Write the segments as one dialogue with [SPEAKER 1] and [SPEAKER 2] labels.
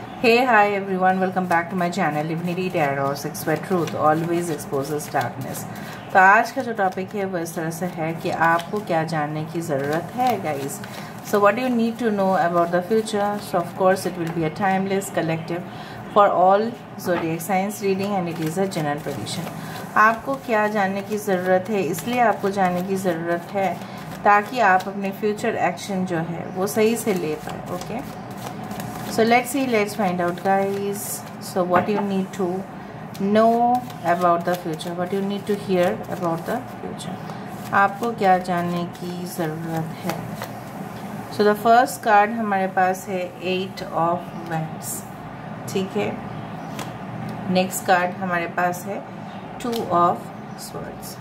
[SPEAKER 1] Hey, hi everyone, welcome back to my channel Divinity Tarot 6 where truth always exposes darkness। तो आज का जो topic है वो इस तरह से है कि आपको क्या जानने की ज़रूरत है guys. So what you need to know about the future. So of course it will be a timeless collective for all zodiac science reading and it is a general prediction. आपको क्या जानने की ज़रूरत है, इसलिए आपको जानने की ज़रूरत है ताकि आप अपने फ्यूचर एक्शन जो है वो सही से ले पाए। Okay, so let's find out guys. So what you need to know about the future, what you need to hear about the future, आपको क्या जानने की ज़रूरत है। So the first card हमारे पास है 8 of Wands, ठीक है। नेक्स्ट कार्ड हमारे पास है 2 of Swords।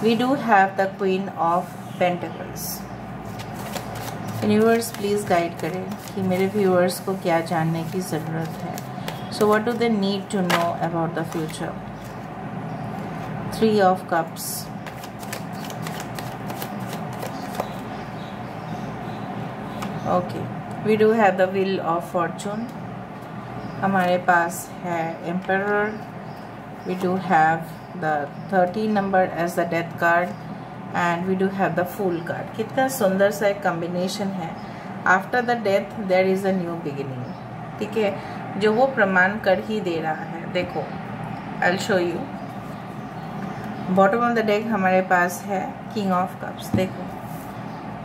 [SPEAKER 1] We do have the Queen of Pentacles। Universe please guide करें कि मेरे व्यूअर्स को क्या जानने की ज़रूरत है। So what do they need to know about the future. 3 of Cups, okay. We do have the wheel of fortune, हमारे पास है emperor. We do have the 13 number as the death card and we do have the fool card. कितना सुंदर सा एक combination है। After the death there is a new beginning, ठीक है, जो वो प्रमाण कर ही दे रहा है। देखो, I will show you. Bottom of the deck हमारे पास है किंग ऑफ कप्स। देखो,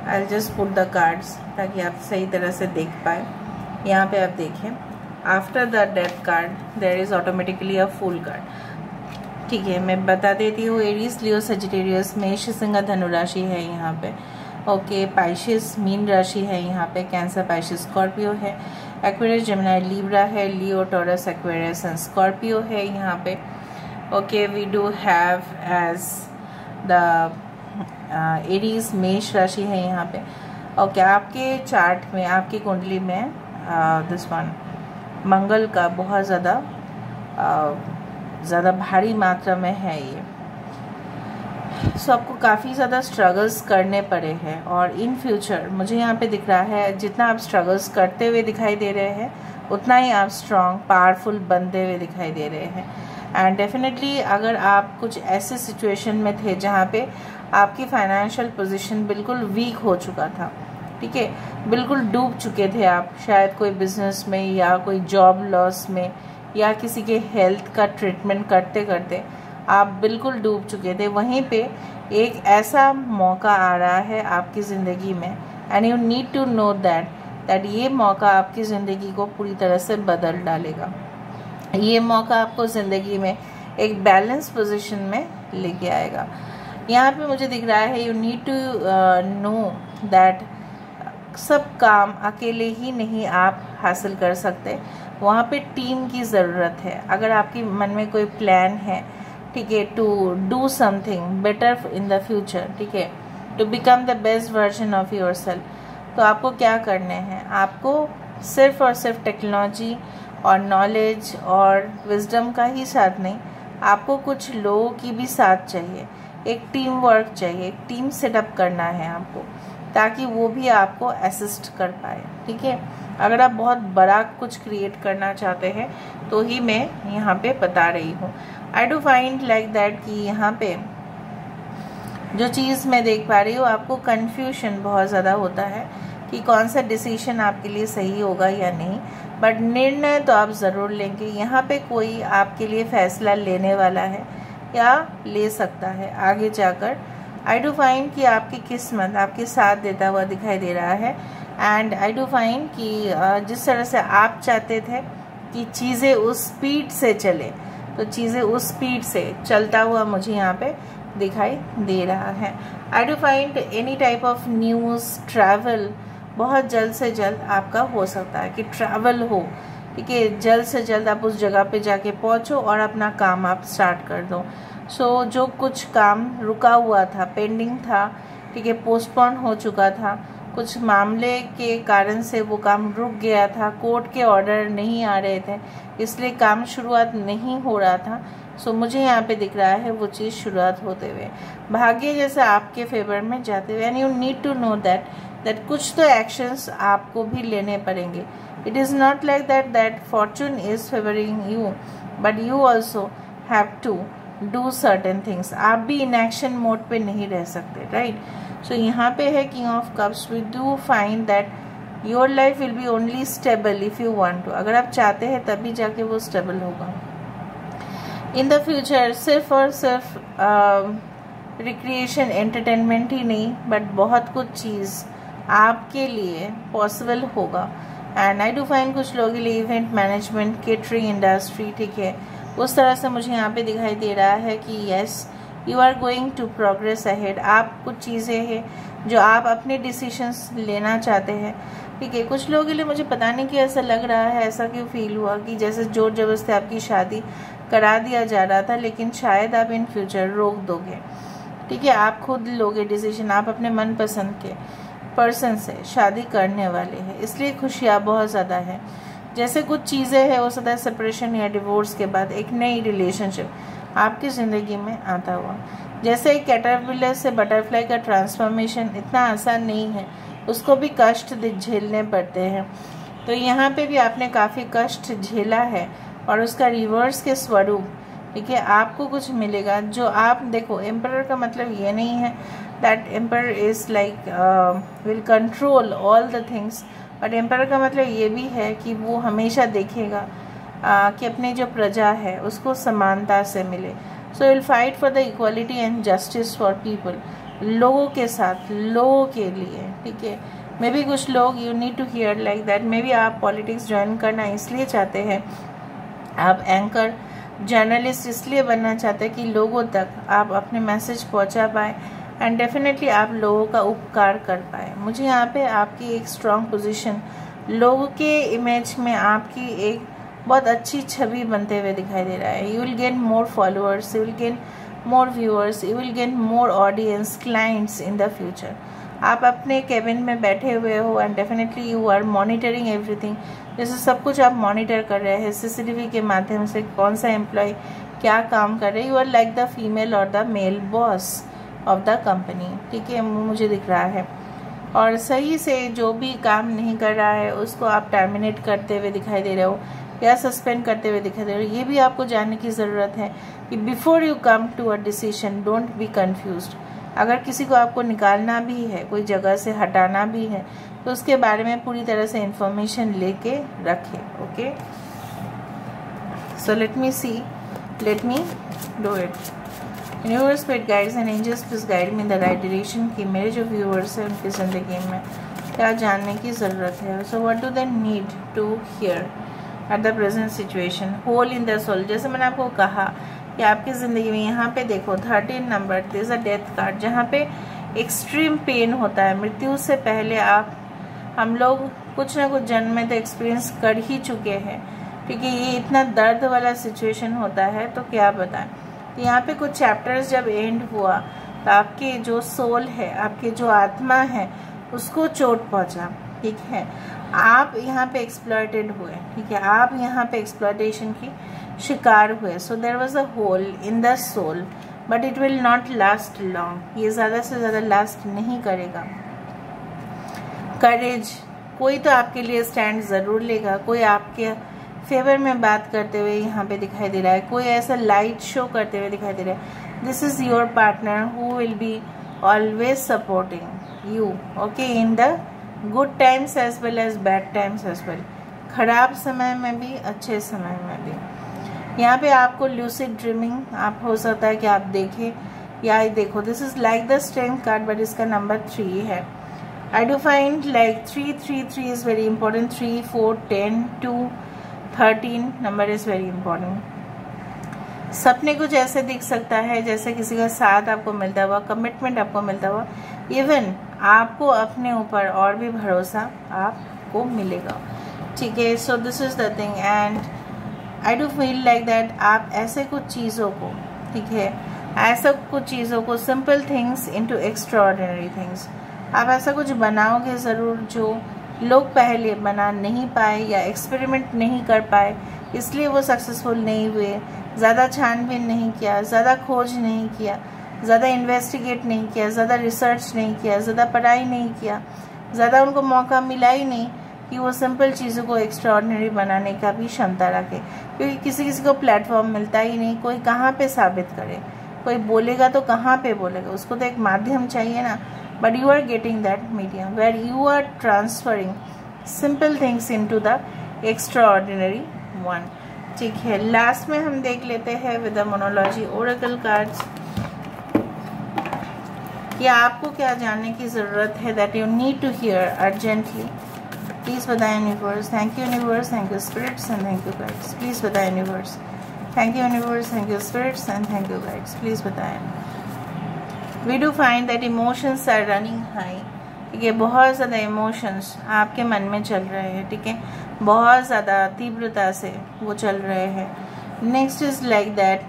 [SPEAKER 1] I will just put the cards ताकि आप सही तरह से देख पाए। यहाँ पे आप देखें, after the death card there is automatically a fool card, ठीक है। मैं बता देती हूँ, एरीज, लियो, सजिटेरियस, मेष, सिंह, धनु राशि है यहाँ पे। ओके, पाइशिस मीन राशि है यहाँ पे। कैंसर, पाइशिस, स्कॉर्पियो है। एक्वेरियस, जेमिनी, लीब्रा है। Leo, Taurus, Aquarius and Scorpio है यहाँ पे। Okay, we do have as the Aries, मेष राशि है यहाँ पे। ओके, आपके चार्ट में, आपकी कुंडली में दिस वन मंगल का बहुत ज़्यादा भारी मात्रा में है ये। सो आपको काफ़ी ज़्यादा स्ट्रगल्स करने पड़े हैं और इन फ्यूचर मुझे यहाँ पे दिख रहा है जितना आप स्ट्रगल्स करते हुए दिखाई दे रहे हैं उतना ही आप स्ट्रॉन्ग, पावरफुल बनते हुए दिखाई दे रहे हैं। एंड डेफिनेटली अगर आप कुछ ऐसे सिचुएशन में थे जहाँ पे आपकी फाइनेंशियल पोजीशन बिल्कुल वीक हो चुका था, ठीक है, बिल्कुल डूब चुके थे आप, शायद कोई बिजनेस में या कोई जॉब लॉस में या किसी के हेल्थ का ट्रीटमेंट करते करते आप बिल्कुल डूब चुके थे, वहीं पे एक ऐसा मौका आ रहा है आपकी ज़िंदगी में and you need to know that ये मौका आपकी ज़िंदगी को पूरी तरह से बदल डालेगा। ये मौका आपको ज़िंदगी में एक बैलेंस पोजीशन में लेके आएगा। यहाँ पे मुझे दिख रहा है, you need to know that सब काम अकेले ही नहीं आप हासिल कर सकते, वहाँ पे टीम की ज़रूरत है। अगर आपकी मन में कोई प्लान है, ठीक है, to do something better in the future, ठीक है, to become the best version of yourself, तो आपको क्या करने हैं, आपको सिर्फ और सिर्फ टेक्नोलॉजी और नॉलेज और विजडम का ही साथ नहीं, आपको कुछ लोगों की भी साथ चाहिए, एक टीम वर्क चाहिए, एक टीम सेटअप करना है आपको ताकि वो भी आपको असिस्ट कर पाए, ठीक है। अगर आप बहुत बड़ा कुछ क्रिएट करना चाहते हैं तो ही मैं यहाँ पे बता रही हूँ। आई डू फाइंड लाइक दैट कि यहाँ पे जो चीज़ मैं देख पा रही हूँ, आपको कन्फ्यूजन बहुत ज़्यादा होता है कि कौन सा डिसीजन आपके लिए सही होगा या नहीं, बट निर्णय तो आप ज़रूर लेंगे। यहाँ पे कोई आपके लिए फैसला लेने वाला है या ले सकता है आगे जाकर। आई डू फाइंड कि आपकी किस्मत आपके साथ देता हुआ दिखाई दे रहा है एंड आई डू फाइंड कि जिस तरह से आप चाहते थे कि चीज़ें उस स्पीड से चले, तो चीज़ें उस स्पीड से चलता हुआ मुझे यहाँ पे दिखाई दे रहा है। आई do find any type of news, travel बहुत जल्द से जल्द आपका हो सकता है कि ट्रैवल हो, ठीक है, जल्द से जल्द आप उस जगह पे जाके पहुँचो और अपना काम आप स्टार्ट कर दो। सो जो कुछ काम रुका हुआ था, पेंडिंग था, ठीक है, पोस्टपोन हो चुका था, कुछ मामले के कारण से वो काम रुक गया था, कोर्ट के ऑर्डर नहीं आ रहे थे, इसलिए काम शुरुआत नहीं हो रहा था। सो मुझे यहाँ पे दिख रहा है वो चीज़ शुरुआत होते हुए, भाग्य जैसे आपके फेवर में जाते हुए। And you need to know that that कुछ तो एक्शंस आपको भी लेने पड़ेंगे. It is not like that fortune is favouring you, but you also have to do certain things. आप भी इनएक्शन मोड पे नहीं रह सकते, राइट. सो यहाँ पे है king of cups. We do find that your life will be only stable if you want to. अगर आप चाहते हैं तभी जाके वो स्टेबल होगा. इन द फ्यूचर सिर्फ और सिर्फ रिक्रिएशन एंटरटेनमेंट ही नहीं, बट बहुत कुछ चीज़ आपके लिए पॉसिबल होगा. एंड आई डू फाइंड कुछ लोगों के लिए इवेंट मैनेजमेंट, केटरिंग इंडस्ट्री, ठीक है, उस तरह से मुझे यहाँ पे दिखाई दे रहा है कि yes you are going to progress ahead. आप कुछ चीज़ें हैं जो आप अपने डिसीजंस लेना चाहते हैं, ठीक है. कुछ लोगों के लिए मुझे पता नहीं कि ऐसा लग रहा है, ऐसा क्यों फील हुआ कि जैसे जोर जबरदस्ती आपकी शादी करा दिया जा रहा था, लेकिन शायद आप इन फ्यूचर रोक दोगे, ठीक है. आप खुद लोगे डिसीजन, आप अपने मनपसंद के पर्सन से शादी करने वाले हैं, इसलिए खुशियाँ बहुत ज़्यादा है. जैसे कुछ चीज़ें हैं, हो सकता है सेपरेशन या डिवोर्स के बाद एक नई रिलेशनशिप आपकी ज़िंदगी में आता हुआ. जैसे एक कैटरपिलर से बटरफ्लाई का ट्रांसफॉर्मेशन इतना आसान नहीं है, उसको भी कष्ट झेलने पड़ते हैं. तो यहाँ पे भी आपने काफ़ी कष्ट झेला है और उसका रिवर्स के स्वरूप, ठीक है, आपको कुछ मिलेगा. जो आप देखो, एम्परर का मतलब ये नहीं है that emperor is like will control all the things, but emperor का मतलब ये भी है कि वो हमेशा देखेगा कि अपने जो प्रजा है उसको समानता से मिले. So will fight for the equality and justice for people. लोगों के साथ, लोगों के लिए, ठीक है. मे बी कुछ लोग you need to hear like that. Maybe आप पॉलिटिक्स ज्वाइन करना इसलिए चाहते हैं, आप एंकर जर्नलिस्ट इसलिए बनना चाहते हैं कि लोगों तक आप अपने मैसेज पहुंचा पाए एंड डेफिनेटली आप लोगों का उपकार कर पाए. मुझे यहाँ पे आपकी एक स्ट्रॉन्ग पोजीशन, लोगों के इमेज में आपकी एक बहुत अच्छी छवि बनते हुए दिखाई दे रहा है. You will gain more followers, you will gain more viewers, you will gain more audience, clients in the future. आप अपने केबिन में बैठे हुए हो and definitely you are monitoring everything. जैसे सब कुछ आप मॉनिटर कर रहे हैं सीसीटीवी के माध्यम से, कौन सा एम्प्लॉय क्या काम कर रहे हैं. You are like the female और the male boss of the company, ठीक है, मुझे दिख रहा है. और सही से जो भी काम नहीं कर रहा है उसको आप टर्मिनेट करते हुए दिखाई दे रहे हो या सस्पेंड करते हुए दिखाई दे रहे हो. ये भी आपको जानने की ज़रूरत है कि before you come to a decision don't be confused. अगर किसी को आपको निकालना भी है, कोई जगह से हटाना भी है, तो उसके बारे में पूरी तरह से इंफॉर्मेशन लेके रखें. Okay, so let me see, let me do it. Universe, spirit guides and angels please guide me in the right direction कि मेरे जो व्यूअर्स हैं उनकी ज़िंदगी में क्या जानने की ज़रूरत है. So what do they need to hear at the present situation. Hole in the soul. जैसे मैंने आपको कहा कि आपकी ज़िंदगी में यहाँ पे देखो 13 number, this is a death card, जहाँ पे एक्सट्रीम पेन होता है. मृत्यु से पहले हम लोग कुछ ना कुछ जन्म में तो एक्सपीरियंस कर ही चुके हैं, ठीक है. ये इतना दर्द वाला सिचुएशन होता है तो क्या बताएं. तो यहाँ पे कुछ चैप्टर्स जब एंड हुआ तो आपके जो सोल है, आपके जो आत्मा है, उसको चोट पहुँचा, ठीक है. आप यहाँ पे एक्सप्लॉयटेड हुए, ठीक है, आप यहाँ पे एक्सप्लॉयटेशन की शिकार हुए. So there was a hole in the soul, but it will not last long. ये ज़्यादा से ज़्यादा लास्ट नहीं करेगा. करेज, कोई तो आपके लिए स्टैंड ज़रूर लेगा, कोई आपके फेवर में बात करते हुए यहाँ पे दिखाई दे रहा है, कोई ऐसा लाइट शो करते हुए दिखाई दे रहा है. This is your partner who will be always supporting you, okay, in the good times as well as bad times as well. खराब समय में भी, अच्छे समय में भी. यहाँ पे आपको ल्यूसिड ड्रीमिंग आप हो सकता है कि आप देखें या देखो. This is like the strength card, but इसका नंबर 3 है. आई do find like 3 is very important. 3, 4, 10, 2, 13 number is very important. सपने कुछ ऐसे दिख सकता है जैसे किसी का साथ आपको मिलता हुआ, कमिटमेंट आपको मिलता हुआ. इवन आपको अपने ऊपर और भी भरोसा आपको मिलेगा, ठीक है. So this is the thing and I do feel like that आप ऐसे कुछ चीज़ों को, ठीक है, ऐसा कुछ चीज़ों को, simple things into extraordinary things, आप ऐसा कुछ बनाओगे ज़रूर जो लोग पहले बना नहीं पाए या एक्सपेरिमेंट नहीं कर पाए, इसलिए वो सक्सेसफुल नहीं हुए. ज़्यादा छानबीन नहीं किया, ज़्यादा खोज नहीं किया, ज़्यादा इन्वेस्टिगेट नहीं किया, ज़्यादा रिसर्च नहीं किया, ज़्यादा पढ़ाई नहीं किया, ज़्यादा उनको मौका मिला ही नहीं कि वो सिंपल चीज़ों को एक्स्ट्राऑर्डिनरी बनाने का भी क्षमता रखे, क्योंकि किसी किसी को प्लेटफॉर्म मिलता ही नहीं। कोई कहाँ पे साबित करे, कोई बोलेगा तो कहाँ पे बोलेगा, उसको तो एक माध्यम चाहिए ना। But you are getting that medium where you are transferring simple things into the extraordinary one. ठीक है, लास्ट में हम देख लेते हैं with the moonology oracle cards कि आपको क्या जानने की ज़रूरत है, that you need to hear urgently. Please बताएं universe. Thank you universe, thank you spirits and thank you guides. Please बताएं universe. Thank you universe, thank you spirits and thank you guides. Please बताएं। We do find that emotions are running high. ठीक है, बहुत ज़्यादा emotions आपके मन में चल रहे हैं। ठीक है, बहुत ज़्यादा तीव्रता से वो चल रहे हैं। Next is like that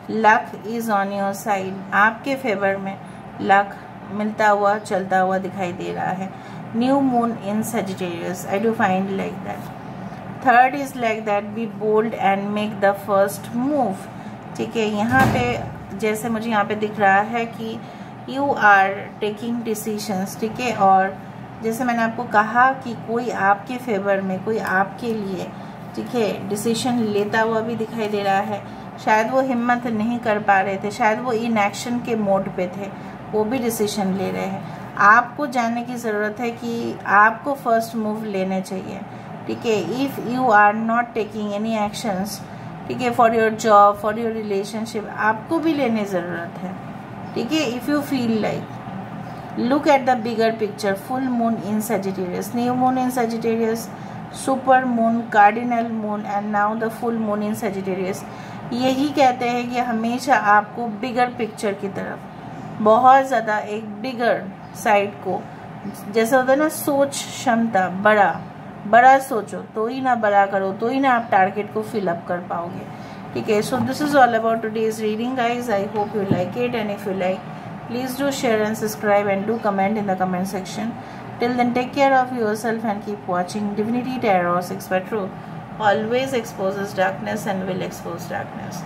[SPEAKER 1] luck is on your side. आपके फेवर में लक मिलता हुआ चलता हुआ दिखाई दे रहा है। New moon in Sagittarius, I do find like that. Third is like that be bold and make the first move. ठीक है, यहाँ पे जैसे मुझे यहाँ पे दिख रहा है कि यू आर टेकिंग डिसीशंस। ठीक है, और जैसे मैंने आपको कहा कि कोई आपके फेवर में, कोई आपके लिए, ठीक है, डिसीजन लेता हुआ भी दिखाई दे रहा है। शायद वो हिम्मत नहीं कर पा रहे थे, शायद वो इनएक्शन के मोड पे थे, वो भी डिसीजन ले रहे हैं। आपको जानने की ज़रूरत है कि आपको फर्स्ट मूव लेने चाहिए। ठीक है, if you are not taking any actions, ठीक है, for your job, for your relationship, आपको भी लेने ज़रूरत है। ठीक है, if you feel like, look at the bigger picture. Full moon in Sagittarius, new moon in Sagittarius, super moon, cardinal moon and now the full moon in Sagittarius. यही कहते हैं कि हमेशा आपको बिगर पिक्चर की तरफ, बहुत ज़्यादा एक बिगर साइड को, जैसे होता है ना सोच क्षमता, बड़ा सोचो तो ही ना बड़ा करो, तो ही ना आप टारगेट को फिल अप कर पाओगे। ठीक है, so this is all about today's reading guys. I hope you like it and if you like, please do share and subscribe and do comment in the comment section. Till then, take care of yourself and keep watching Divinity Tarot 6x2. Always exposes darkness and will expose darkness.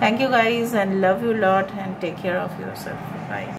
[SPEAKER 1] Thank you guys and love you a lot and take care of yourself. Bye.